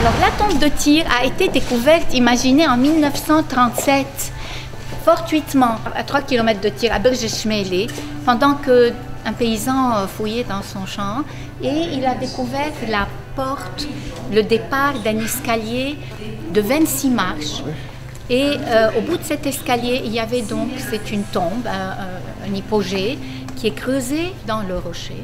Alors la tombe de Tyr a été découverte, imaginez, en 1937, fortuitement, à 3 km de Tyr, à Bergeshmele, pendant qu'un paysan fouillait dans son champ, et il a découvert la porte, le départ d'un escalier de 26 marches. Et au bout de cet escalier, il y avait donc, c'est une tombe, un hypogée, qui est creusé dans le rocher.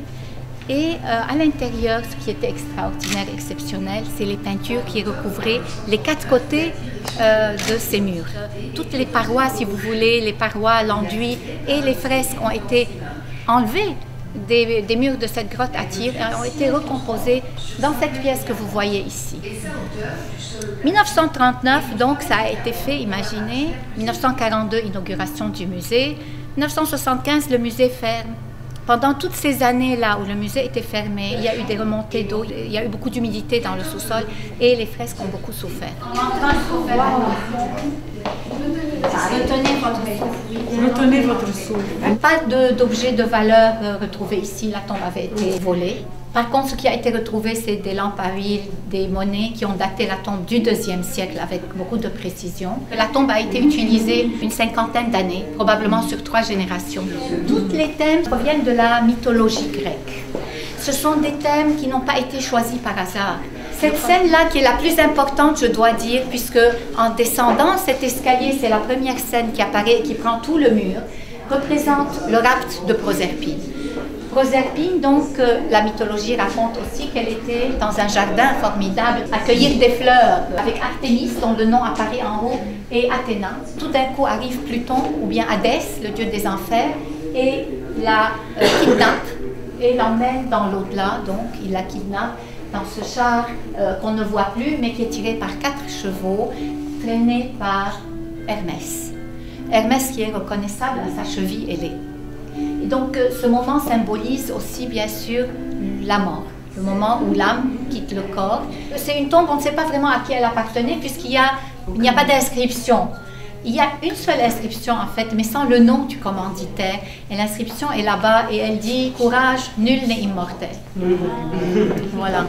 Et à l'intérieur, ce qui était extraordinaire, exceptionnel, c'est les peintures qui recouvraient les 4 côtés de ces murs. Toutes les parois, si vous voulez, les parois, l'enduit et les fresques ont été enlevées des murs de cette grotte à Tyr et ont été recomposées dans cette pièce que vous voyez ici. 1939, donc, ça a été fait, imaginez. 1942, inauguration du musée. 1975, le musée ferme. Pendant toutes ces années-là où le musée était fermé, il y a eu des remontées d'eau, il y a eu beaucoup d'humidité dans le sous-sol et les fresques ont beaucoup souffert. Retenez votre souffle. Pas d'objets de valeur retrouvés ici, la tombe avait été volée. Par contre, ce qui a été retrouvé, c'est des lampes à huile, des monnaies qui ont daté la tombe du IIe siècle avec beaucoup de précision. La tombe a été utilisée une 50aine d'années, probablement sur 3 générations. Tous les thèmes proviennent de la mythologie grecque. Ce sont des thèmes qui n'ont pas été choisis par hasard. Cette scène-là, qui est la plus importante, je dois dire, puisque en descendant cet escalier, c'est la première scène qui apparaît et qui prend tout le mur, représente le rapt de Proserpine. Proserpine, donc, la mythologie raconte aussi qu'elle était dans un jardin formidable, à cueillir des fleurs, avec Artémis, dont le nom apparaît en haut, et Athéna. Tout d'un coup arrive Pluton, ou bien Hadès, le dieu des enfers, et la kidnappe, et l'emmène dans l'au-delà, donc il la kidnappe dans ce char qu'on ne voit plus, mais qui est tiré par 4 chevaux, traîné par Hermès. Hermès qui est reconnaissable à sa cheville ailée. Et donc ce moment symbolise aussi bien sûr la mort, le moment où l'âme quitte le corps. C'est une tombe, on ne sait pas vraiment à qui elle appartenait puisqu'il n'y a pas d'inscription. Il y a une seule inscription en fait, mais sans le nom du commanditaire. Et l'inscription est là-bas et elle dit « Courage, nul n'est immortel ». Voilà.